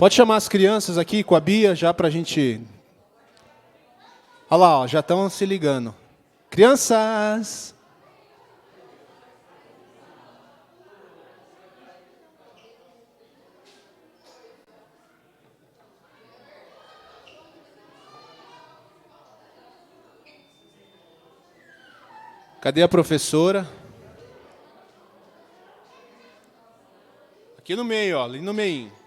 Pode chamar as crianças aqui com a Bia, já para a gente... Olha lá, ó, já estão se ligando. Crianças! Cadê a professora? Aqui no meio, ó, ali no meio.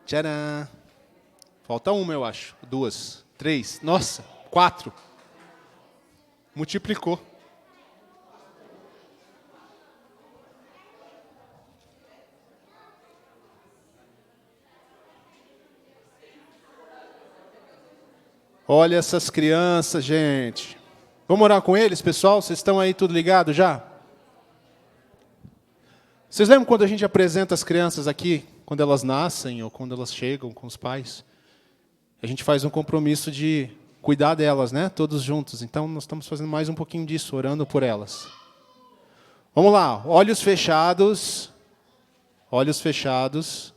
Tcharam! Falta uma, eu acho. 2, 3, nossa, 4. Multiplicou. Olha essas crianças, gente. Vamos orar com eles, pessoal? Vocês estão aí tudo ligado já? Vocês lembram quando a gente apresenta as crianças aqui, quando elas nascem ou quando elas chegam com os pais? A gente faz um compromisso de cuidar delas, né? Todos juntos. Então, nós estamos fazendo mais um pouquinho disso, orando por elas. Vamos lá, olhos fechados. Olhos fechados.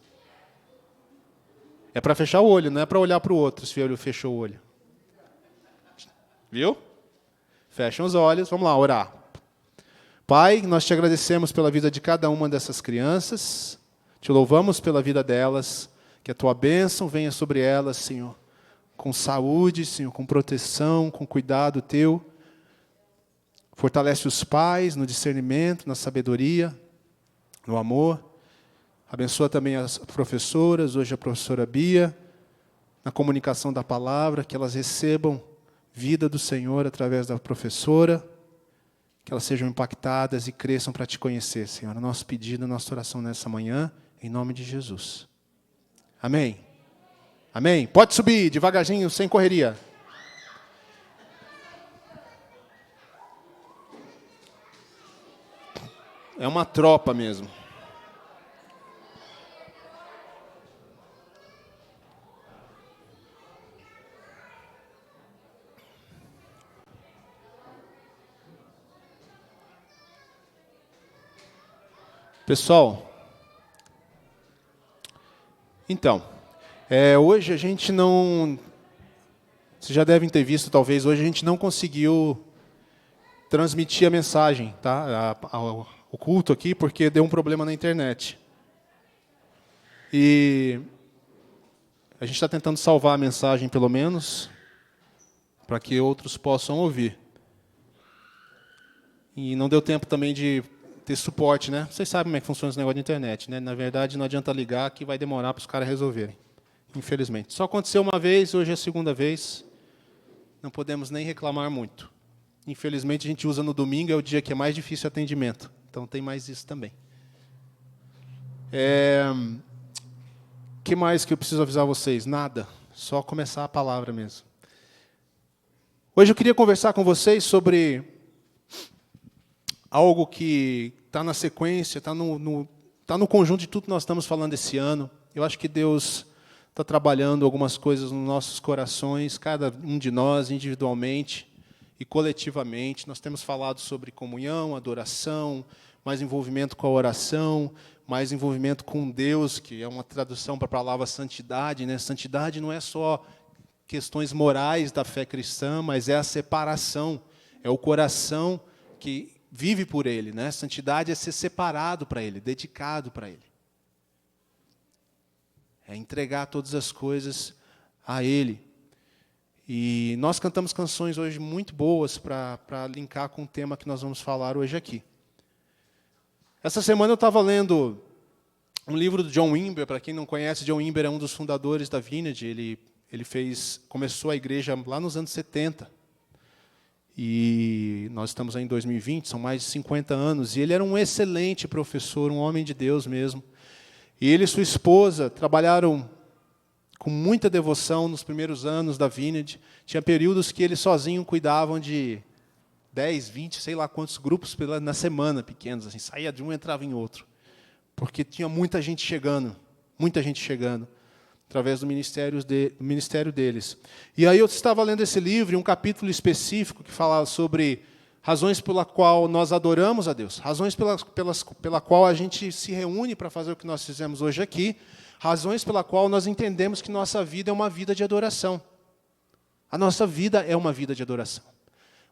É para fechar o olho, não é para olhar para o outro, se o olho fechou o olho. Viu? Fecham os olhos, vamos lá, orar. Pai, nós te agradecemos pela vida de cada uma dessas crianças. Te louvamos pela vida delas. Que a tua bênção venha sobre elas, Senhor. Com saúde, Senhor, com proteção, com cuidado teu. Fortalece os pais no discernimento, na sabedoria, no amor. Abençoa também as professoras, hoje a professora Bia, na comunicação da palavra, que elas recebam vida do Senhor através da professora, que elas sejam impactadas e cresçam para te conhecer, Senhor. Nosso pedido, nossa oração nessa manhã, em nome de Jesus. Amém? Amém? Pode subir, devagarzinho, sem correria. É uma tropa mesmo. Pessoal, então, hoje a gente não... Vocês já devem ter visto, talvez, hoje a gente não conseguiu transmitir a mensagem, tá? O culto aqui, porque deu um problema na internet. E a gente está tentando salvar a mensagem, pelo menos, para que outros possam ouvir. E não deu tempo também de ter suporte, né? Vocês sabem como é que funciona esse negócio de internet, né? Na verdade, não adianta ligar, que vai demorar para os caras resolverem. Infelizmente. Só aconteceu uma vez, hoje é a segunda vez. Não podemos nem reclamar muito. Infelizmente, a gente usa no domingo, é o dia que é mais difícil o atendimento. Então, tem mais isso também. Que mais que eu preciso avisar vocês? Nada. Só começar a palavra mesmo. Hoje eu queria conversar com vocês sobre algo que está na sequência, está no conjunto de tudo que nós estamos falando esse ano. Eu acho que Deus está trabalhando algumas coisas nos nossos corações, cada um de nós, individualmente e coletivamente. Nós temos falado sobre comunhão, adoração, mais envolvimento com a oração, mais envolvimento com Deus, que é uma tradução para a palavra santidade, né? Santidade não é só questões morais da fé cristã, mas é a separação, é o coração que vive por Ele, né? Santidade é ser separado para Ele, dedicado para Ele. É entregar todas as coisas a Ele. E nós cantamos canções hoje muito boas para linkar com o tema que nós vamos falar hoje aqui. Essa semana eu estava lendo um livro do John Wimber. Para quem não conhece, John Wimber é um dos fundadores da Vineyard. Ele começou a igreja lá nos anos 70. E nós estamos aí em 2020, são mais de 50 anos. E ele era um excelente professor, um homem de Deus mesmo. E ele e sua esposa trabalharam com muita devoção nos primeiros anos da Vineyard. Tinha períodos que eles sozinhos cuidavam de 10, 20, sei lá quantos grupos na semana, pequenos. Assim, saía de um e entrava em outro. Porque tinha muita gente chegando, muita gente chegando. através do ministério deles. E aí eu estava lendo esse livro, um capítulo específico que fala sobre razões pela qual nós adoramos a Deus, razões pela qual a gente se reúne para fazer o que nós fizemos hoje aqui, razões pela qual nós entendemos que nossa vida é uma vida de adoração. A nossa vida é uma vida de adoração.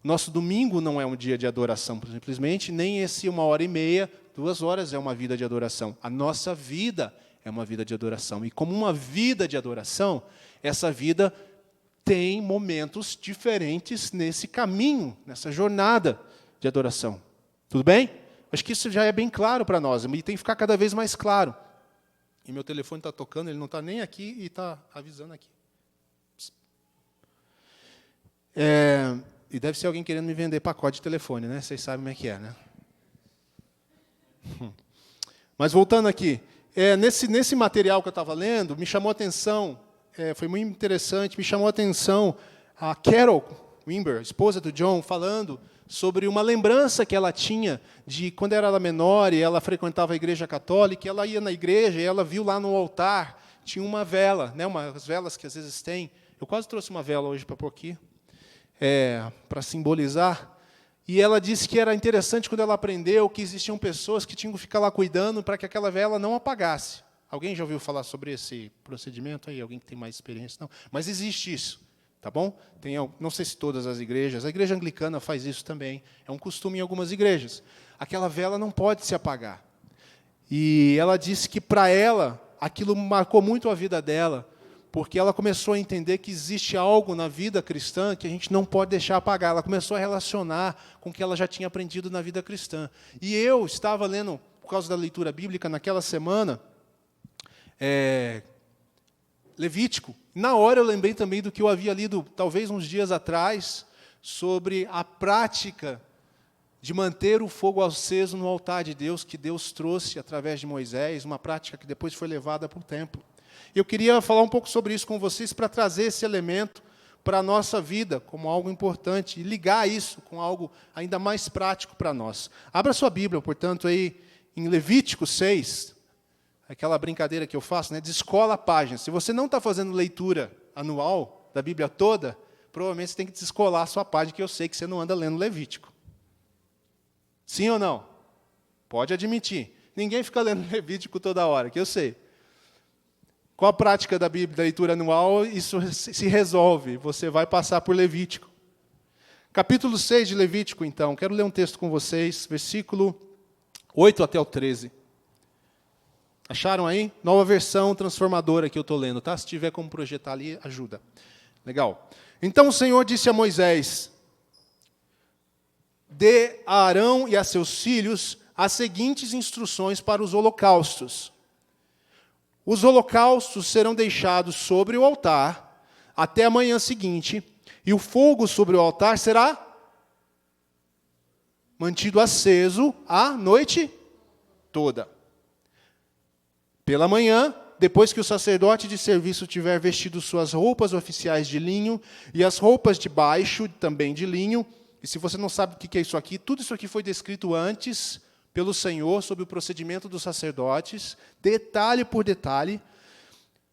Nosso domingo não é um dia de adoração, simplesmente, nem esse 1h30, 2 horas é uma vida de adoração. A nossa vida é uma vida de adoração. E como uma vida de adoração, essa vida tem momentos diferentes nesse caminho, nessa jornada de adoração. Tudo bem? Acho que isso já é bem claro para nós, e tem que ficar cada vez mais claro. E meu telefone está tocando, ele não está nem aqui e está avisando aqui. E deve ser alguém querendo me vender pacote de telefone, né? Vocês sabem como é que é, né? Mas voltando aqui, nesse material que eu estava lendo, me chamou a atenção, foi muito interessante, me chamou a atenção a Carol Wimber, esposa do John, falando sobre uma lembrança que ela tinha de quando era menor e ela frequentava a igreja católica, ela ia na igreja e ela viu lá no altar, tinha uma vela, né, umas velas que às vezes tem. Eu quase trouxe uma vela hoje para pôr aqui, para simbolizar. E ela disse que era interessante quando ela aprendeu que existiam pessoas que tinham que ficar lá cuidando para que aquela vela não apagasse. Alguém já ouviu falar sobre esse procedimento aí? Alguém que tem mais experiência? Não. Mas existe isso, tá bom? Não sei se todas as igrejas. A igreja anglicana faz isso também. É um costume em algumas igrejas. Aquela vela não pode se apagar. E ela disse que, para ela, aquilo marcou muito a vida dela, porque ela começou a entender que existe algo na vida cristã que a gente não pode deixar apagar. Ela começou a relacionar com o que ela já tinha aprendido na vida cristã. E eu estava lendo, por causa da leitura bíblica, naquela semana, Levítico. Na hora eu lembrei também do que eu havia lido, talvez uns dias atrás, sobre a prática de manter o fogo aceso no altar de Deus, que Deus trouxe através de Moisés, uma prática que depois foi levada para o templo. Eu queria falar um pouco sobre isso com vocês para trazer esse elemento para a nossa vida como algo importante e ligar isso com algo ainda mais prático para nós. Abra sua Bíblia, portanto, aí em Levítico 6, aquela brincadeira que eu faço, né, descola a página. Se você não está fazendo leitura anual da Bíblia toda, provavelmente você tem que descolar a sua página, que eu sei que você não anda lendo Levítico. Sim ou não? Pode admitir. Ninguém fica lendo Levítico toda hora, que eu sei. Com a prática da Bíblia, da leitura anual, isso se resolve. Você vai passar por Levítico. Capítulo 6 de Levítico, então. Quero ler um texto com vocês, versículo 8 até o 13. Acharam aí? Nova versão transformadora que eu estou lendo, tá? Se tiver como projetar ali, ajuda. Legal. Então o Senhor disse a Moisés: dê a Arão e a seus filhos as seguintes instruções para os holocaustos. Os holocaustos serão deixados sobre o altar até a manhã seguinte, e o fogo sobre o altar será mantido aceso a noite toda. Pela manhã, depois que o sacerdote de serviço tiver vestido suas roupas oficiais de linho, e as roupas de baixo também de linho, e se você não sabe o que é isso aqui, tudo isso aqui foi descrito antes pelo Senhor, sobre o procedimento dos sacerdotes, detalhe por detalhe.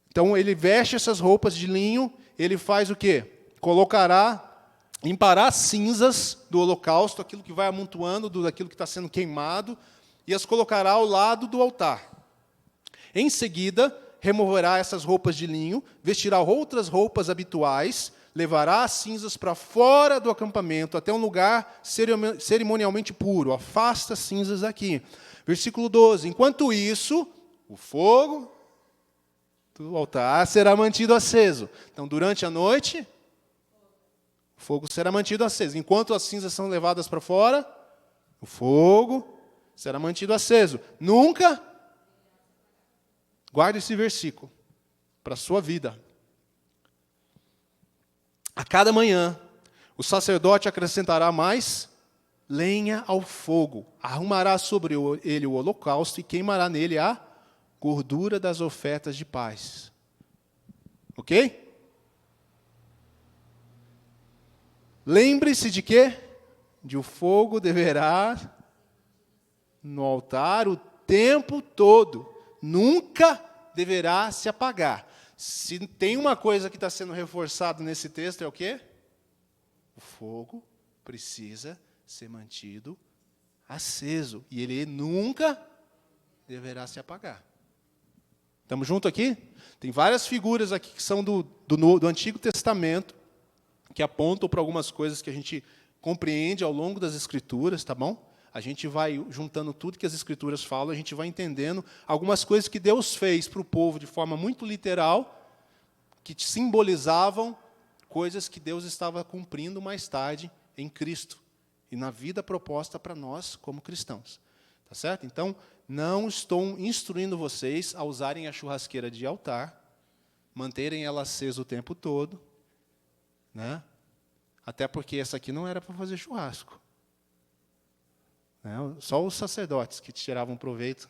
Então, ele veste essas roupas de linho, ele faz o quê? Limpará as cinzas do holocausto, aquilo que vai amontoando, daquilo que está sendo queimado, e as colocará ao lado do altar. Em seguida, removerá essas roupas de linho, vestirá outras roupas habituais, levará as cinzas para fora do acampamento, até um lugar cerimonialmente puro. Afasta as cinzas daqui. Versículo 12. Enquanto isso, o fogo do altar será mantido aceso. Então, durante a noite, o fogo será mantido aceso. Enquanto as cinzas são levadas para fora, o fogo será mantido aceso. Nunca, guarde esse versículo para a sua vida. A cada manhã, o sacerdote acrescentará mais lenha ao fogo, arrumará sobre ele o holocausto e queimará nele a gordura das ofertas de paz. Ok? Lembre-se de quê? De o fogo deverá no altar o tempo todo. Nunca deverá se apagar. Se tem uma coisa que está sendo reforçada nesse texto, é o quê? O fogo precisa ser mantido aceso. E ele nunca deverá se apagar. Estamos juntos aqui? Tem várias figuras aqui que são do Antigo Testamento, que apontam para algumas coisas que a gente compreende ao longo das Escrituras, tá bom? A gente vai juntando tudo que as Escrituras falam, a gente vai entendendo algumas coisas que Deus fez para o povo de forma muito literal, que simbolizavam coisas que Deus estava cumprindo mais tarde em Cristo e na vida proposta para nós como cristãos. Tá certo? Então, não estou instruindo vocês a usarem a churrasqueira de altar, manterem ela acesa o tempo todo, né? Até porque essa aqui não era para fazer churrasco. Né? Só os sacerdotes que tiravam proveito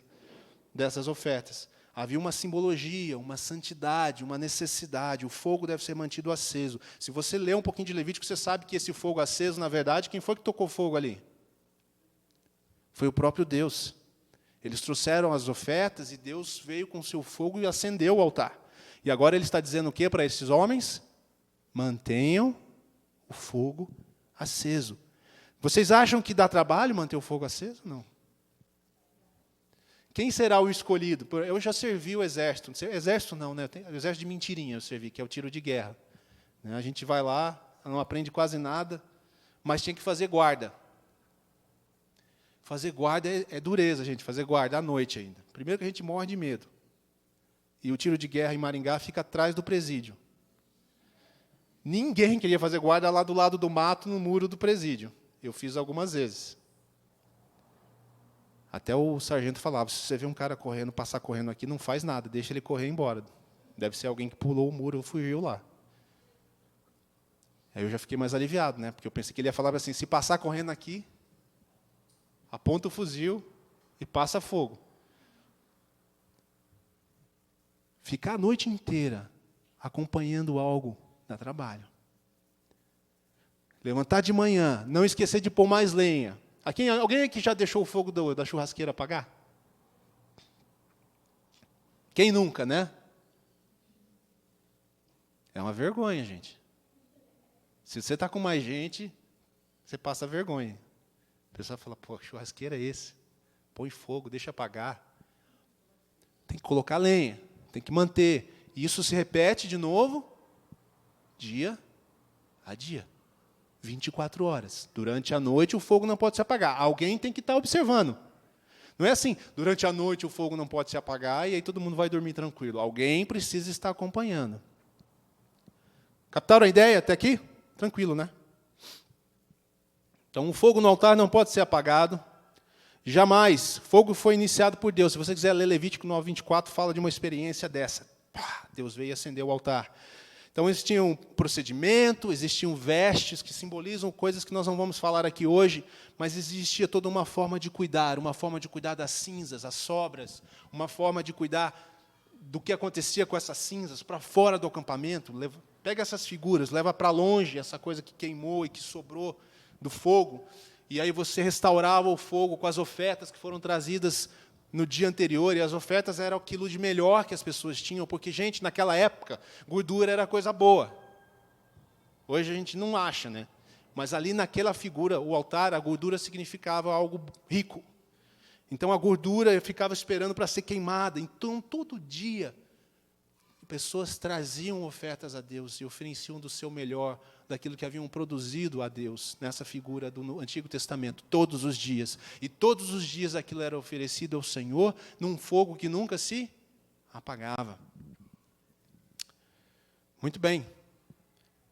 dessas ofertas. Havia uma simbologia, uma santidade, uma necessidade. O fogo deve ser mantido aceso. Se você ler um pouquinho de Levítico, você sabe que esse fogo aceso, na verdade, quem foi que tocou fogo ali? Foi o próprio Deus. Eles trouxeram as ofertas e Deus veio com o seu fogo e acendeu o altar. E agora ele está dizendo o quê para esses homens? Mantenham o fogo aceso. Vocês acham que dá trabalho manter o fogo aceso? Não. Quem será o escolhido? Eu já servi o exército. Exército não, né? O exército de mentirinha eu servi, que é o tiro de guerra. A gente vai lá, não aprende quase nada, mas tinha que fazer guarda. Fazer guarda é dureza, gente, fazer guarda à noite ainda. Primeiro que a gente morre de medo. E o tiro de guerra em Maringá fica atrás do presídio. Ninguém queria fazer guarda lá do lado do mato, no muro do presídio. Eu fiz algumas vezes. Até o sargento falava, se você vê um cara correndo, passar correndo aqui, não faz nada, deixa ele correr embora. Deve ser alguém que pulou o muro ou fugiu lá. Aí eu já fiquei mais aliviado, né? Porque eu pensei que ele ia falar assim, se passar correndo aqui, aponta o fuzil e passa fogo. Ficar a noite inteira acompanhando algo dá trabalho. Levantar de manhã, não esquecer de pôr mais lenha. Alguém aqui já deixou o fogo da churrasqueira apagar? Quem nunca, né? É uma vergonha, gente. Se você está com mais gente, você passa vergonha. O pessoal fala, pô, que churrasqueira é esse? Põe fogo, deixa apagar. Tem que colocar lenha, tem que manter. E isso se repete de novo, dia a dia. 24 horas. Durante a noite o fogo não pode se apagar. Alguém tem que estar observando. Não é assim, durante a noite o fogo não pode se apagar e aí todo mundo vai dormir tranquilo. Alguém precisa estar acompanhando. Captaram a ideia até aqui? Tranquilo, né? Então, o fogo no altar não pode ser apagado. Jamais. Fogo foi iniciado por Deus. Se você quiser ler Levítico 9:24, fala de uma experiência dessa. Deus veio e acendeu o altar. Então, existia um procedimento, existiam vestes que simbolizam coisas que nós não vamos falar aqui hoje, mas existia toda uma forma de cuidar das cinzas, as sobras, uma forma de cuidar do que acontecia com essas cinzas para fora do acampamento. Pega essas figuras, leva para longe essa coisa que queimou e que sobrou do fogo, e aí você restaurava o fogo com as ofertas que foram trazidas no dia anterior, e as ofertas eram aquilo de melhor que as pessoas tinham, porque, gente, naquela época, gordura era coisa boa. Hoje a gente não acha, né? Mas ali naquela figura, o altar, a gordura significava algo rico. Então a gordura ficava esperando para ser queimada. Então, todo dia, pessoas traziam ofertas a Deus e ofereciam do seu melhor, daquilo que haviam produzido a Deus, nessa figura do Antigo Testamento, todos os dias. E todos os dias aquilo era oferecido ao Senhor, num fogo que nunca se apagava. Muito bem.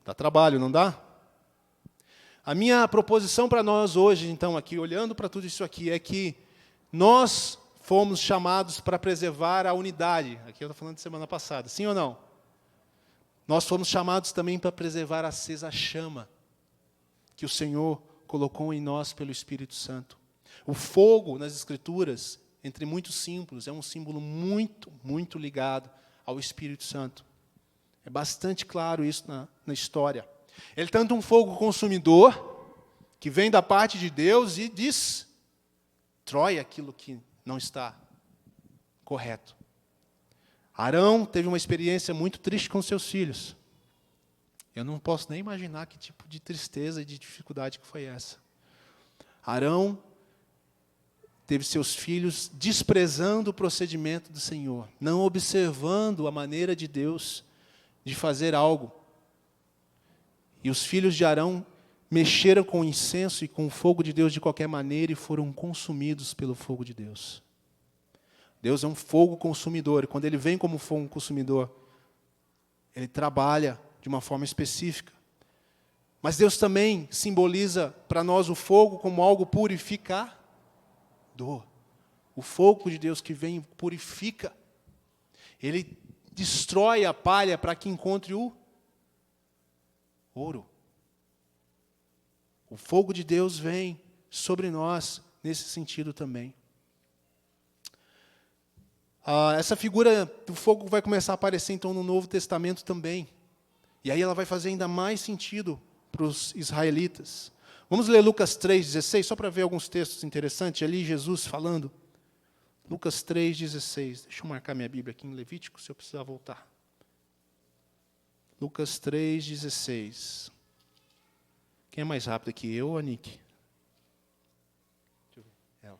Dá trabalho, não dá? A minha proposição para nós hoje, então, aqui, olhando para tudo isso aqui, é que nós fomos chamados para preservar a unidade. Aqui eu estou falando de semana passada, sim ou não? Nós fomos chamados também para preservar acesa a chama que o Senhor colocou em nós pelo Espírito Santo. O fogo, nas Escrituras, entre muitos símbolos, é um símbolo muito, muito ligado ao Espírito Santo. É bastante claro isso na história. Ele é tanto um fogo consumidor, que vem da parte de Deus e destrói aquilo que não está correto. Arão teve uma experiência muito triste com seus filhos. Eu não posso nem imaginar que tipo de tristeza e de dificuldade que foi essa. Arão teve seus filhos desprezando o procedimento do Senhor, não observando a maneira de Deus de fazer algo. E os filhos de Arão mexeram com o incenso e com o fogo de Deus de qualquer maneira e foram consumidos pelo fogo de Deus. Deus é um fogo consumidor, e quando Ele vem como fogo consumidor, Ele trabalha de uma forma específica. Mas Deus também simboliza para nós o fogo como algo purificador. O fogo de Deus que vem purifica. Ele destrói a palha para que encontre o ouro. O fogo de Deus vem sobre nós nesse sentido também. Essa figura do fogo vai começar a aparecer então no Novo Testamento também. E aí ela vai fazer ainda mais sentido para os israelitas. Vamos ler Lucas 3,16, só para ver alguns textos interessantes. Ali Jesus falando. Lucas 3,16. Deixa eu marcar minha Bíblia aqui em Levítico, se eu precisar voltar. Lucas 3,16. Quem é mais rápido aqui, eu ou a Nick? Deixa eu ver. Ela.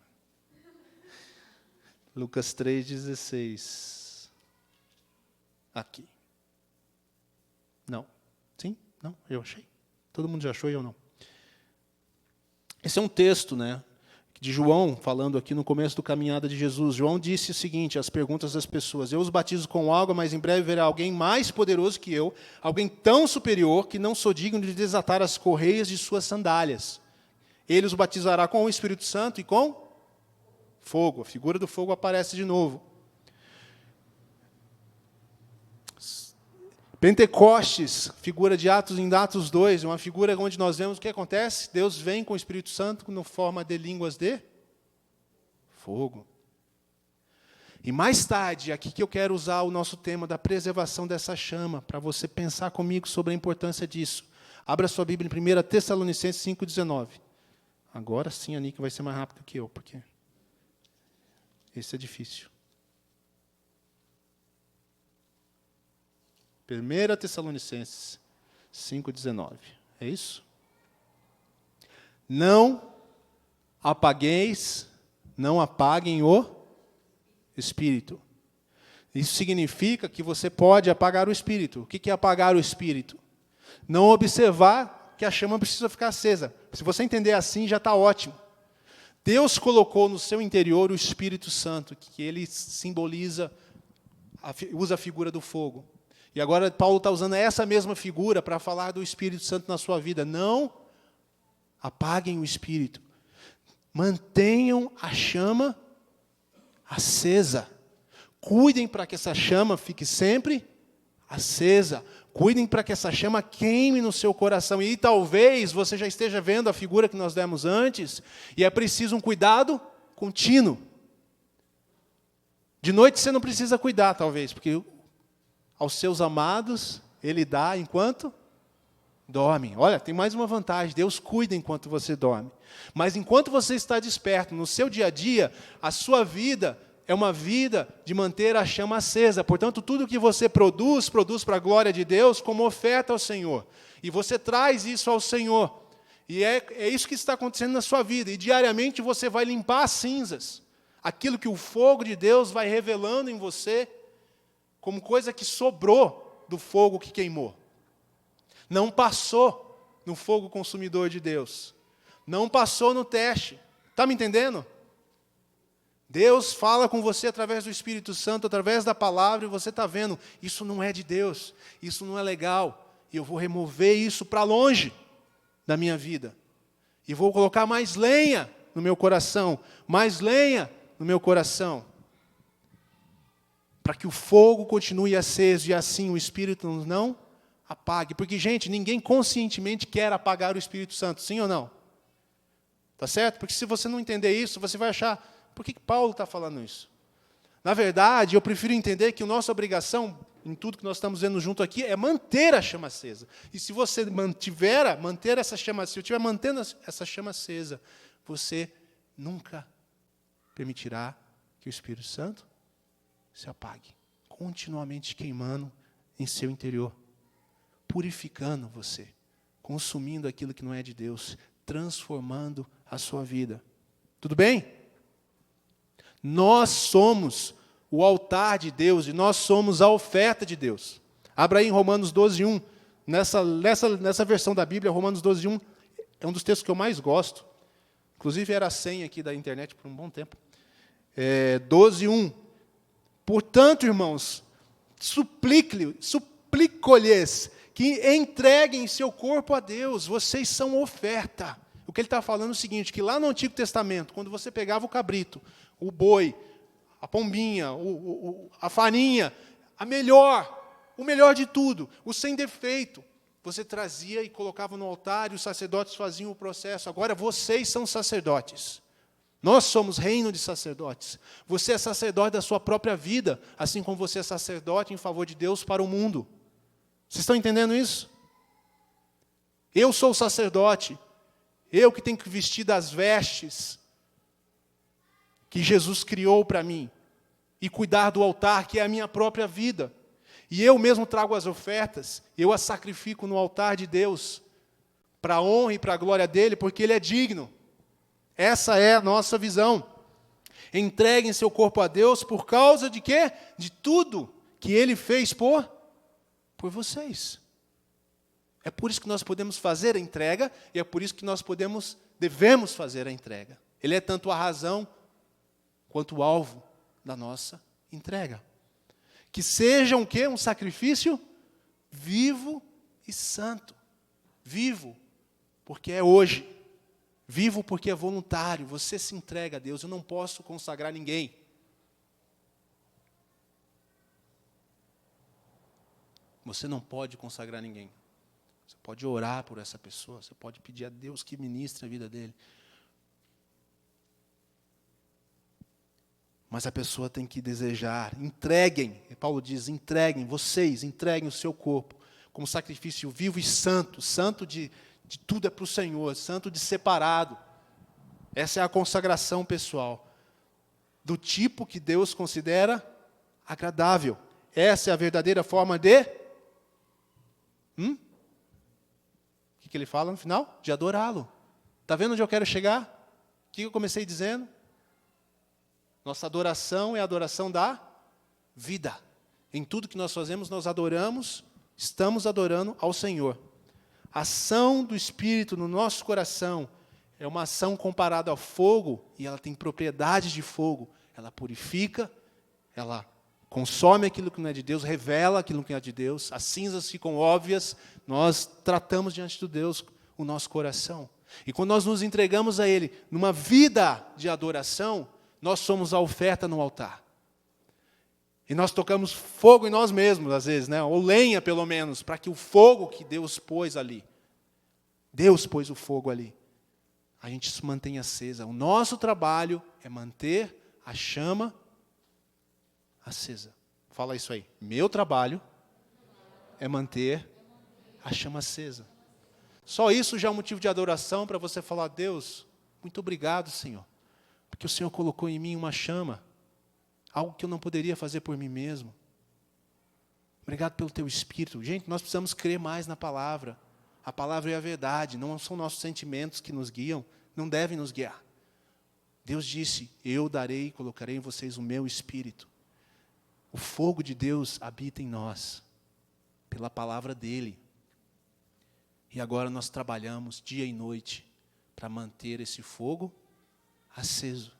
Lucas 3,16. Aqui. Não. Sim? Não? Eu achei. Todo mundo já achou e eu não. Esse é um texto, de João, falando aqui no começo do caminhada de Jesus. João disse o seguinte, as perguntas das pessoas: eu os batizo com água, mas em breve virá alguém mais poderoso que eu, alguém tão superior que não sou digno de desatar as correias de suas sandálias. Ele os batizará com o Espírito Santo e com fogo. A figura do fogo aparece de novo. Pentecostes, figura de em Atos 2, uma figura onde nós vemos o que acontece. Deus vem com o Espírito Santo na forma de línguas de fogo. E mais tarde, aqui que eu quero usar o nosso tema da preservação dessa chama, para você pensar comigo sobre a importância disso. Abra sua Bíblia em 1 Tessalonicenses 5,19. Agora sim a Nick vai ser mais rápido que eu, porque esse é difícil. 1 Tessalonicenses 5,19. É isso? Não apaguem o Espírito. Isso significa que você pode apagar o Espírito. O que é apagar o Espírito? Não observar que a chama precisa ficar acesa. Se você entender assim, já está ótimo. Deus colocou no seu interior o Espírito Santo, que ele simboliza, usa a figura do fogo. E agora Paulo está usando essa mesma figura para falar do Espírito Santo na sua vida. Não apaguem o Espírito. Mantenham a chama acesa. Cuidem para que essa chama fique sempre acesa. Cuidem para que essa chama queime no seu coração. E talvez você já esteja vendo a figura que nós demos antes, e é preciso um cuidado contínuo. De noite você não precisa cuidar, talvez, porque aos seus amados Ele dá enquanto dormem. Olha, tem mais uma vantagem, Deus cuida enquanto você dorme. Mas enquanto você está desperto, no seu dia a dia, a sua vida é uma vida de manter a chama acesa. Portanto, tudo que você produz para a glória de Deus como oferta ao Senhor. E você traz isso ao Senhor. E é isso que está acontecendo na sua vida. E diariamente você vai limpar as cinzas. Aquilo que o fogo de Deus vai revelando em você como coisa que sobrou do fogo que queimou. Não passou no fogo consumidor de Deus. Não passou no teste. Está me entendendo? Deus fala com você através do Espírito Santo, através da palavra, e você está vendo, isso não é de Deus, isso não é legal, e eu vou remover isso para longe da minha vida. E vou colocar mais lenha no meu coração, mais lenha no meu coração, para que o fogo continue aceso e assim o Espírito não apague. Porque, gente, ninguém conscientemente quer apagar o Espírito Santo, sim ou não? Tá certo? Porque se você não entender isso, você vai achar, por que Paulo está falando isso? Na verdade, eu prefiro entender que a nossa obrigação, em tudo que nós estamos vendo junto aqui, é manter a chama acesa. E se você manter essa chama acesa, se eu estiver mantendo essa chama acesa, você nunca permitirá que o Espírito Santo se apague. continuamente queimando em seu interior, purificando você, consumindo aquilo que não é de Deus, transformando a sua vida. Tudo bem? Nós somos o altar de Deus e nós somos a oferta de Deus. Abra aí em Romanos 12:1. Nessa versão da Bíblia, Romanos 12:1 é um dos textos que eu mais gosto. Inclusive era a senha aqui da internet por um bom tempo. 12:1. Portanto, irmãos, suplico-lhes que entreguem seu corpo a Deus. Vocês são oferta. O que ele está falando é o seguinte, que lá no Antigo Testamento, quando você pegava o cabrito, o boi, a pombinha, a farinha, o melhor de tudo, o sem defeito, você trazia e colocava no altar e os sacerdotes faziam o processo. Agora vocês são sacerdotes. Nós somos reino de sacerdotes. Você é sacerdote da sua própria vida, assim como você é sacerdote em favor de Deus para o mundo. Vocês estão entendendo isso? Eu sou o sacerdote. Eu que tenho que vestir das vestes que Jesus criou para mim. E cuidar do altar, que é a minha própria vida. E eu mesmo trago as ofertas, eu as sacrifico no altar de Deus, para a honra e para a glória dEle, porque Ele é digno. Essa é a nossa visão. Entreguem seu corpo a Deus por causa de quê? De tudo que Ele fez por vocês. É por isso que nós podemos fazer a entrega, e é por isso que nós devemos fazer a entrega. Ele é tanto a razão, quanto o alvo da nossa entrega. Que seja um quê? Um sacrifício vivo e santo. Vivo, porque é hoje. Vivo porque é voluntário. Você se entrega a Deus. Eu não posso consagrar ninguém. Você não pode consagrar ninguém. Você pode orar por essa pessoa. Você pode pedir a Deus que ministre a vida dele. Mas a pessoa tem que desejar. Entreguem. Paulo diz, entreguem o seu corpo como sacrifício vivo e santo. Santo de tudo é para o Senhor. Santo de separado. Essa é a consagração pessoal. Do tipo que Deus considera agradável. Essa é a verdadeira forma de... O que ele fala no final? De adorá-lo. Está vendo onde eu quero chegar? O que eu comecei dizendo? Nossa adoração é a adoração da vida. Em tudo que nós fazemos, nós adoramos, estamos adorando ao Senhor. A ação do Espírito no nosso coração é uma ação comparada ao fogo, e ela tem propriedades de fogo. Ela purifica, ela consome aquilo que não é de Deus, revela aquilo que não é de Deus, as cinzas ficam óbvias, nós tratamos diante de Deus o nosso coração. E quando nós nos entregamos a Ele numa vida de adoração, nós somos a oferta no altar. E nós tocamos fogo em nós mesmos, às vezes, né? Ou lenha, pelo menos, para que o fogo que Deus pôs ali, Deus pôs o fogo ali, a gente se mantenha acesa. O nosso trabalho é manter a chama acesa. Fala isso aí. Meu trabalho é manter a chama acesa. Só isso já é um motivo de adoração para você falar, Deus, muito obrigado, Senhor. Porque o Senhor colocou em mim uma chama, algo que eu não poderia fazer por mim mesmo. Obrigado pelo teu Espírito. Gente, nós precisamos crer mais na palavra. A palavra é a verdade, não são nossos sentimentos que nos guiam, não devem nos guiar. Deus disse, eu darei e colocarei em vocês o meu Espírito. O fogo de Deus habita em nós, pela palavra dEle. E agora nós trabalhamos dia e noite para manter esse fogo aceso.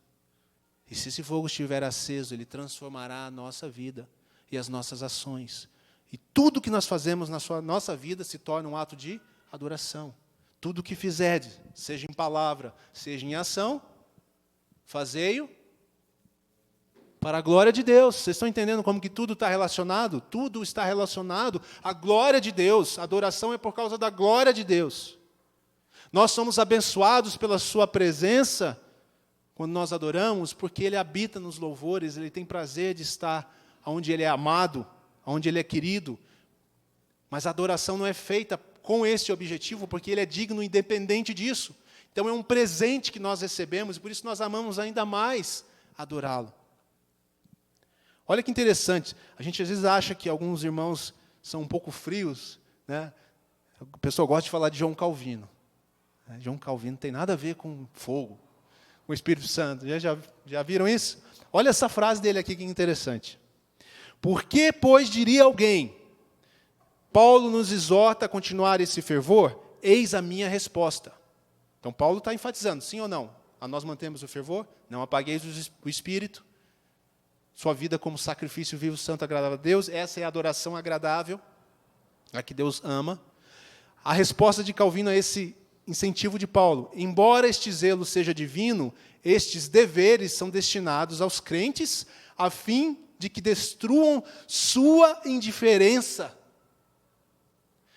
E se esse fogo estiver aceso, ele transformará a nossa vida e as nossas ações. E tudo que nós fazemos na nossa vida se torna um ato de adoração. Tudo que fizerdes, seja em palavra, seja em ação, fazei-o para a glória de Deus. Vocês estão entendendo como que tudo está relacionado? Tudo está relacionado à glória de Deus. A adoração é por causa da glória de Deus. Nós somos abençoados pela sua presença quando nós adoramos, porque Ele habita nos louvores, Ele tem prazer de estar onde Ele é amado, onde Ele é querido. Mas a adoração não é feita com esse objetivo, porque Ele é digno independente disso. Então é um presente que nós recebemos, e por isso nós amamos ainda mais adorá-lo. Olha que interessante. A gente às vezes acha que alguns irmãos são um pouco frios, né? O pessoal gosta de falar de João Calvino. João Calvino não tem nada a ver com fogo, com o Espírito Santo. Já viram isso? Olha essa frase dele aqui que interessante. Por que, pois, diria alguém, Paulo nos exorta a continuar esse fervor? Eis a minha resposta. Então, Paulo está enfatizando, sim ou não? A nós mantemos o fervor? Não apagueis o Espírito. Sua vida como sacrifício vivo, santo, agradável a Deus. Essa é a adoração agradável, a que Deus ama. A resposta de Calvino a esse incentivo de Paulo. Embora este zelo seja divino, estes deveres são destinados aos crentes, a fim de que destruam sua indiferença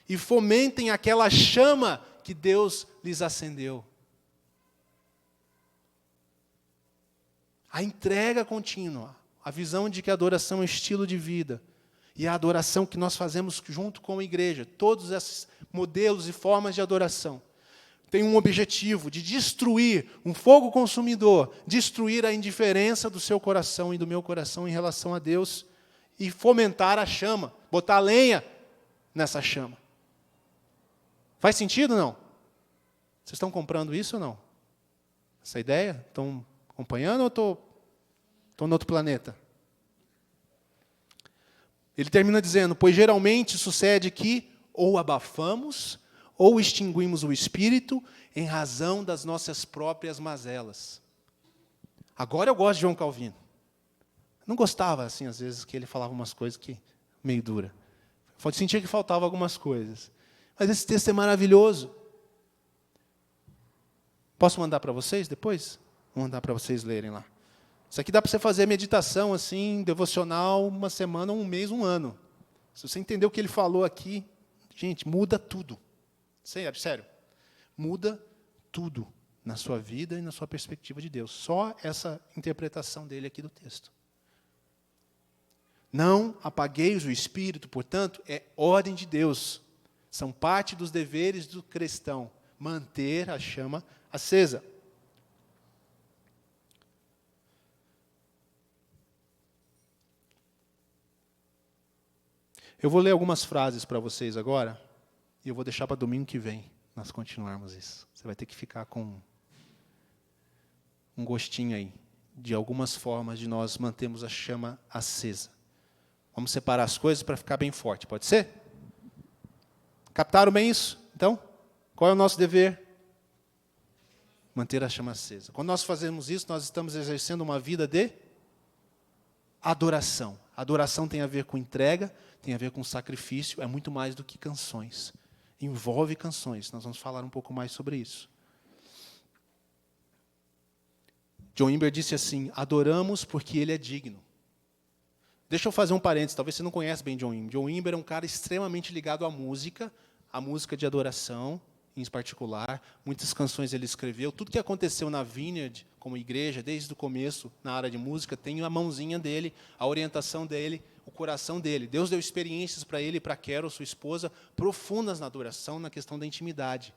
e fomentem aquela chama que Deus lhes acendeu. A entrega contínua, a visão de que a adoração é um estilo de vida, e a adoração que nós fazemos junto com a igreja, todos esses modelos e formas de adoração, tem um objetivo de destruir, um fogo consumidor, destruir a indiferença do seu coração e do meu coração em relação a Deus e fomentar a chama, botar lenha nessa chama. Faz sentido ou não? Vocês estão comprando isso ou não? Essa ideia? Estão acompanhando ou estou no outro planeta? Ele termina dizendo, pois geralmente sucede que ou abafamos ou extinguimos o Espírito em razão das nossas próprias mazelas. Agora eu gosto de João Calvino. Não gostava, assim, às vezes, que ele falava umas coisas que meio dura. Sentia que faltava algumas coisas. Mas esse texto é maravilhoso. Posso mandar para vocês depois? Vou mandar para vocês lerem lá. Isso aqui dá para você fazer meditação, assim, devocional, uma semana, um mês, um ano. Se você entender o que ele falou aqui, gente, muda tudo. Sério. Muda tudo na sua vida e na sua perspectiva de Deus. Só essa interpretação dele aqui do texto. Não apagueis o Espírito, portanto, é ordem de Deus. São parte dos deveres do cristão. Manter a chama acesa. Eu vou ler algumas frases para vocês agora, e eu vou deixar para domingo que vem nós continuarmos isso. Você vai ter que ficar com um gostinho aí, de algumas formas de nós mantermos a chama acesa. Vamos separar as coisas para ficar bem forte, pode ser? Captaram bem isso? Então, qual é o nosso dever? Manter a chama acesa. Quando nós fazemos isso, nós estamos exercendo uma vida de adoração. Adoração tem a ver com entrega, tem a ver com sacrifício, é muito mais do que canções. Envolve canções, nós vamos falar um pouco mais sobre isso. John Wimber disse assim, adoramos porque ele é digno. Deixa eu fazer um parênteses, talvez você não conheça bem John Wimber. John Wimber é um cara extremamente ligado à música de adoração, em particular. Muitas canções ele escreveu. Tudo que aconteceu na Vineyard, como igreja, desde o começo, na área de música, tem a mãozinha dele, a orientação dele, o coração dele. Deus deu experiências para ele e para Carol, sua esposa, profundas na adoração, na questão da intimidade.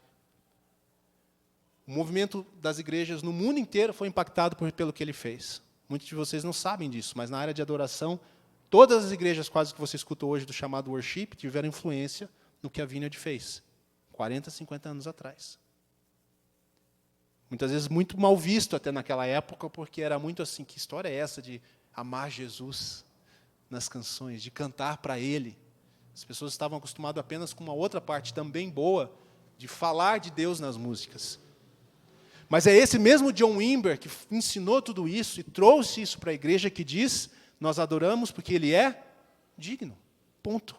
O movimento das igrejas no mundo inteiro foi impactado pelo que ele fez. Muitos de vocês não sabem disso, mas na área de adoração, todas as igrejas quase que você escutou hoje do chamado worship tiveram influência no que a Vineyard fez, 40, 50 anos atrás. Muitas vezes muito mal visto até naquela época, porque era muito assim, que história é essa de amar Jesus nas canções, de cantar para Ele? As pessoas estavam acostumadas apenas com uma outra parte também boa, de falar de Deus nas músicas. Mas é esse mesmo John Wimber que ensinou tudo isso e trouxe isso para a igreja que diz, nós adoramos porque Ele é digno. Ponto.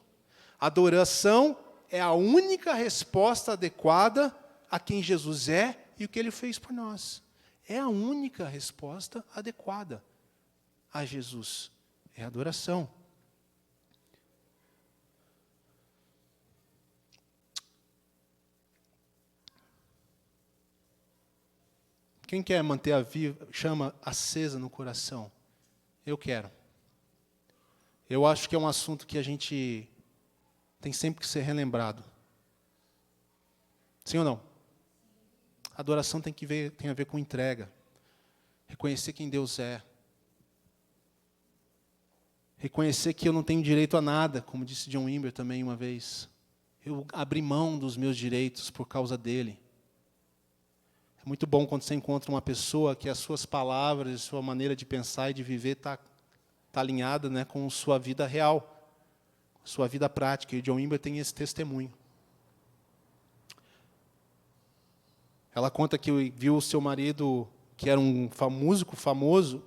Adoração é a única resposta adequada a quem Jesus é e o que Ele fez por nós. É a única resposta adequada a Jesus. É adoração. Quem quer manter a chama acesa no coração? Eu quero. Eu acho que é um assunto que a gente tem sempre que ser relembrado. Sim ou não? Adoração tem a ver com entrega. Reconhecer quem Deus é. Reconhecer que eu não tenho direito a nada, como disse John Wimber também uma vez. Eu abri mão dos meus direitos por causa dele. É muito bom quando você encontra uma pessoa que as suas palavras, sua maneira de pensar e de viver está alinhada, né, com sua vida real, sua vida prática. E John Wimber tem esse testemunho. Ela conta que viu o seu marido, que era um músico famoso,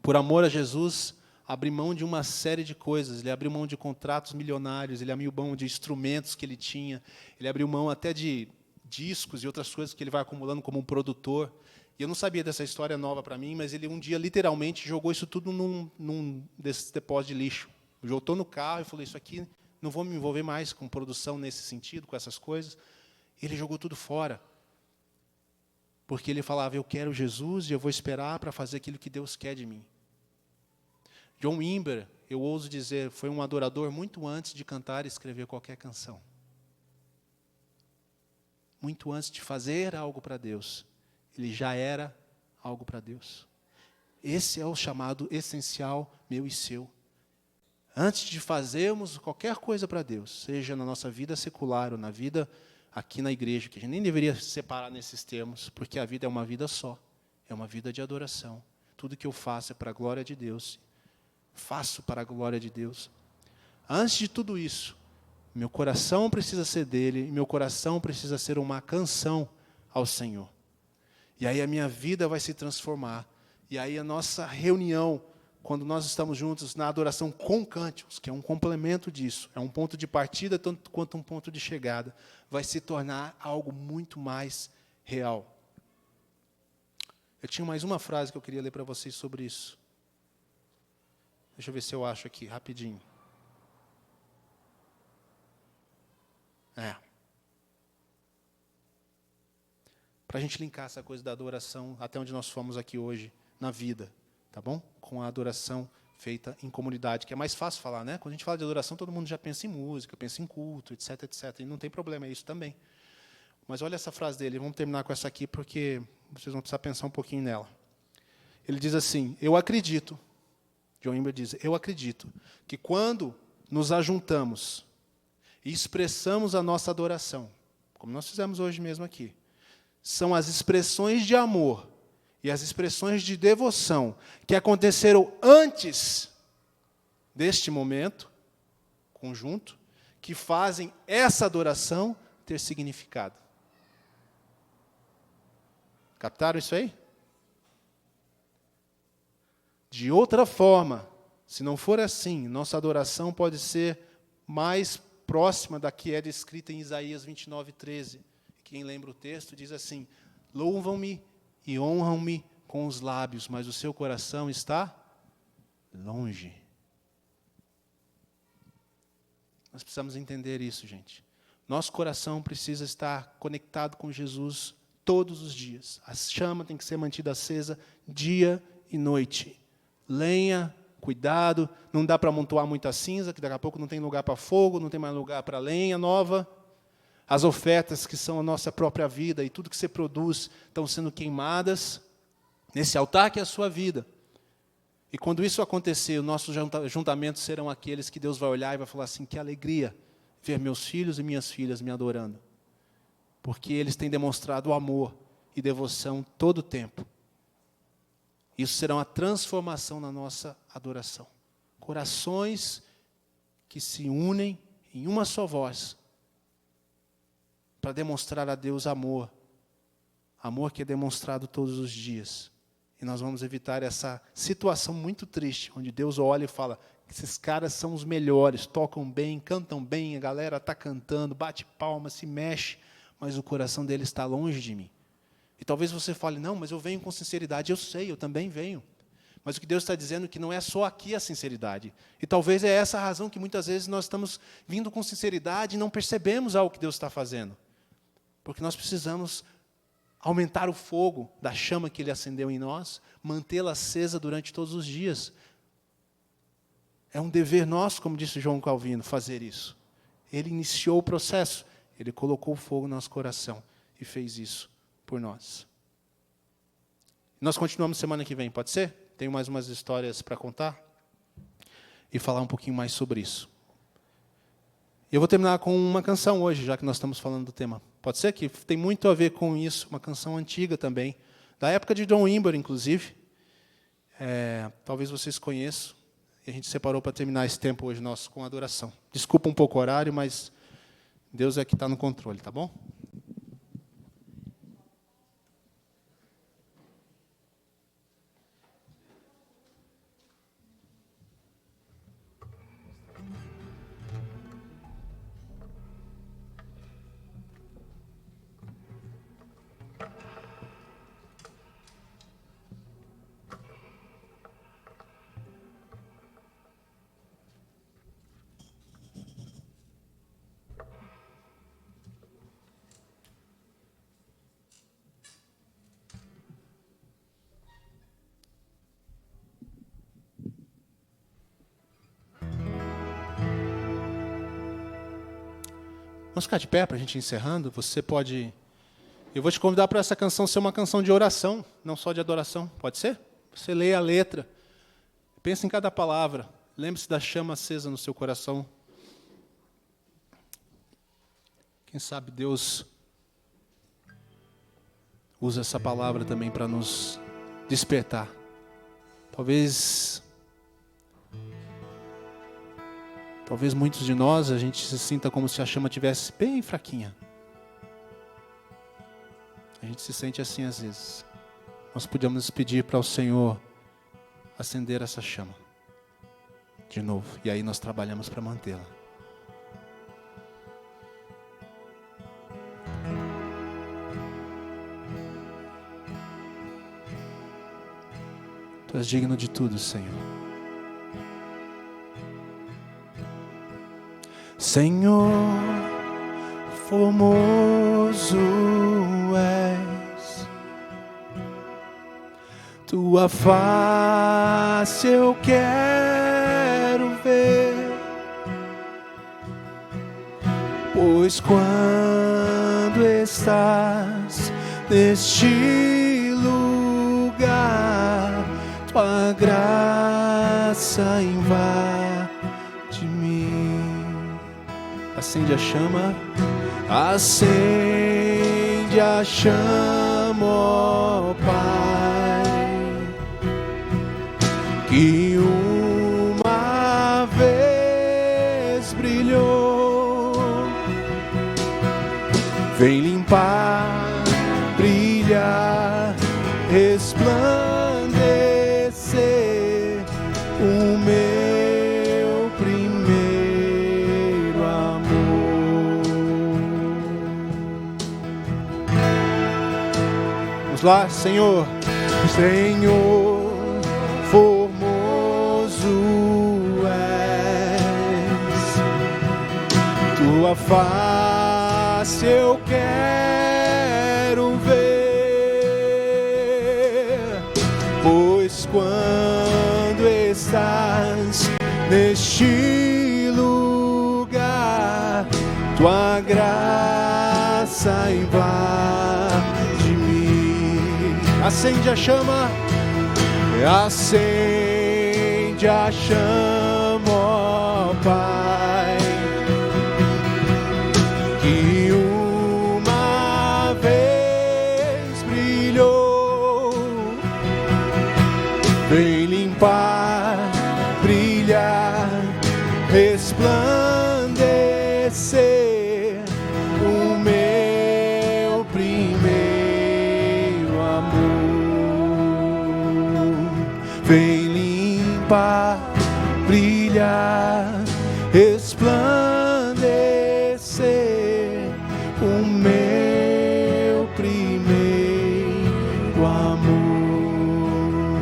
por amor a Jesus, abrir mão de uma série de coisas. Ele abriu mão de contratos milionários, ele abriu mão de instrumentos que ele tinha, ele abriu mão até de discos e outras coisas que ele vai acumulando como um produtor. E eu não sabia dessa história nova para mim, mas ele um dia, literalmente, jogou isso tudo num desses depósitos de lixo. Jogou no carro e falou, isso aqui, não vou me envolver mais com produção nesse sentido, com essas coisas. Ele jogou tudo fora. Porque ele falava, eu quero Jesus e eu vou esperar para fazer aquilo que Deus quer de mim. John Wimber, eu ouso dizer, foi um adorador muito antes de cantar e escrever qualquer canção. Muito antes de fazer algo para Deus, ele já era algo para Deus. Esse é o chamado essencial meu e seu. Antes de fazermos qualquer coisa para Deus, seja na nossa vida secular ou na vida aqui na igreja, que a gente nem deveria separar nesses termos, porque a vida é uma vida só, é uma vida de adoração. Tudo que eu faço é para a glória de Deus, faço para a glória de Deus. Antes de tudo isso, meu coração precisa ser dele, e meu coração precisa ser uma canção ao Senhor. E aí a minha vida vai se transformar, e aí a nossa reunião, quando nós estamos juntos na adoração com cânticos, que é um complemento disso, é um ponto de partida tanto quanto um ponto de chegada, vai se tornar algo muito mais real. Eu tinha mais uma frase que eu queria ler para vocês sobre isso. Deixa eu ver se eu acho aqui, rapidinho. Para a gente linkar essa coisa da adoração, até onde nós fomos aqui hoje, na vida. Tá bom? Com a adoração feita em comunidade, que é mais fácil falar, né? Quando a gente fala de adoração, todo mundo já pensa em música, pensa em culto, etc, etc. E não tem problema, é isso também. Mas olha essa frase dele, vamos terminar com essa aqui, porque vocês vão precisar pensar um pouquinho nela. Ele diz assim, eu acredito, John Wimber diz, eu acredito que quando nos ajuntamos e expressamos a nossa adoração, como nós fizemos hoje mesmo aqui, são as expressões de amor e as expressões de devoção que aconteceram antes deste momento conjunto, que fazem essa adoração ter significado. Captaram isso aí? De outra forma, se não for assim, nossa adoração pode ser mais próxima da que é descrita em Isaías 29:13. Quem lembra o texto diz assim, louvam-me e honram-me com os lábios, mas o seu coração está longe. Nós precisamos entender isso, gente. Nosso coração precisa estar conectado com Jesus todos os dias. A chama tem que ser mantida acesa dia e noite. Lenha, cuidado, não dá para amontoar muita cinza, que daqui a pouco não tem lugar para fogo, não tem mais lugar para lenha nova. As ofertas que são a nossa própria vida e tudo que você produz estão sendo queimadas nesse altar que é a sua vida. E quando isso acontecer, os nossos juntamentos serão aqueles que Deus vai olhar e vai falar assim, que alegria ver meus filhos e minhas filhas me adorando. Porque eles têm demonstrado amor e devoção todo o tempo. Isso será uma transformação na nossa adoração. Corações que se unem em uma só voz para demonstrar a Deus amor. Amor que é demonstrado todos os dias. E nós vamos evitar essa situação muito triste, onde Deus olha e fala, esses caras são os melhores, tocam bem, cantam bem, a galera está cantando, bate palma, se mexe, mas o coração deles está longe de mim. E talvez você fale, não, mas eu venho com sinceridade. Eu sei, eu também venho. Mas o que Deus está dizendo é que não é só aqui a sinceridade. E talvez é essa a razão que muitas vezes nós estamos vindo com sinceridade e não percebemos algo que Deus está fazendo. Porque nós precisamos aumentar o fogo da chama que Ele acendeu em nós, mantê-la acesa durante todos os dias. É um dever nosso, como disse João Calvino, fazer isso. Ele iniciou o processo, Ele colocou o fogo no nosso coração e fez isso por nós. Nós continuamos semana que vem, pode ser? Tenho mais umas histórias para contar. e falar um pouquinho mais sobre isso. E eu vou terminar com uma canção hoje, já que nós estamos falando do tema. Pode ser que tem muito a ver com isso, uma canção antiga também, da época de John Wimber, inclusive. Talvez vocês conheçam. E a gente separou para terminar esse tempo hoje nosso com adoração. Desculpa um pouco o horário, mas Deus é que está no controle, tá bom? Vamos ficar de pé para a gente ir encerrando? Você pode... Eu vou te convidar para essa canção ser uma canção de oração, não só de adoração. Pode ser? Você lê a letra, pensa em cada palavra, lembre-se da chama acesa no seu coração. Quem sabe Deus usa essa palavra também para nos despertar. Talvez muitos de nós, a gente se sinta como se a chama estivesse bem fraquinha. A gente se sente assim às vezes. Nós podemos pedir para o Senhor acender essa chama de novo. E aí nós trabalhamos para mantê-la. Tu és digno de tudo, Senhor. Senhor, formoso és, tua face eu quero ver, pois quando estás neste lugar, tua graça invade mim. Acende a chama, acende a chama, ó Pai, que uma vez brilhou, vem limpar, brilhar, resplandecer o meu primeiro amor. Vamos lá, Senhor. Senhor, formoso és, tua face eu quero ver, pois quando estás neste lugar, tua graça invade mim. Acende a chama, acende a chama, ó Pai, que uma vez brilhou, vem limpar, brilhar, resplandecer o meu primeiro amor. Vem limpar, brilhar, resplandecer o meu primeiro amor.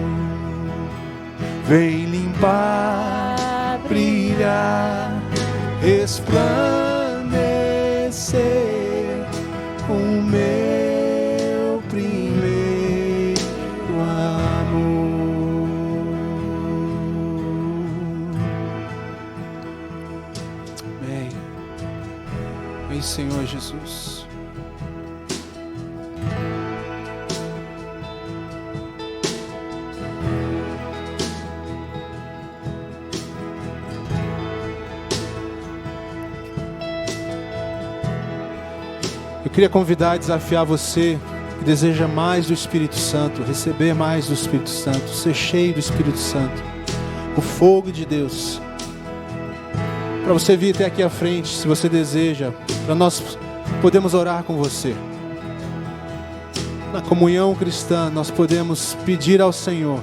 Vem limpar, brilhar, resplandecer o meu primeiro amor. Amém. Vem, Senhor Jesus. Eu queria convidar e desafiar você que deseja mais do Espírito Santo, receber mais do Espírito Santo, ser cheio do Espírito Santo, o fogo de Deus, para você vir até aqui à frente, se você deseja, para nós podermos orar com você. Na comunhão cristã, nós podemos pedir ao Senhor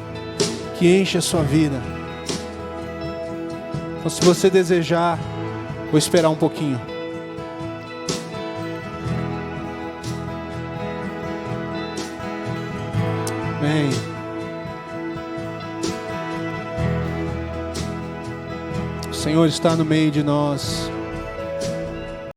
que enche a sua vida. Então, se você desejar, vou esperar um pouquinho. Amém. O Senhor está no meio de nós.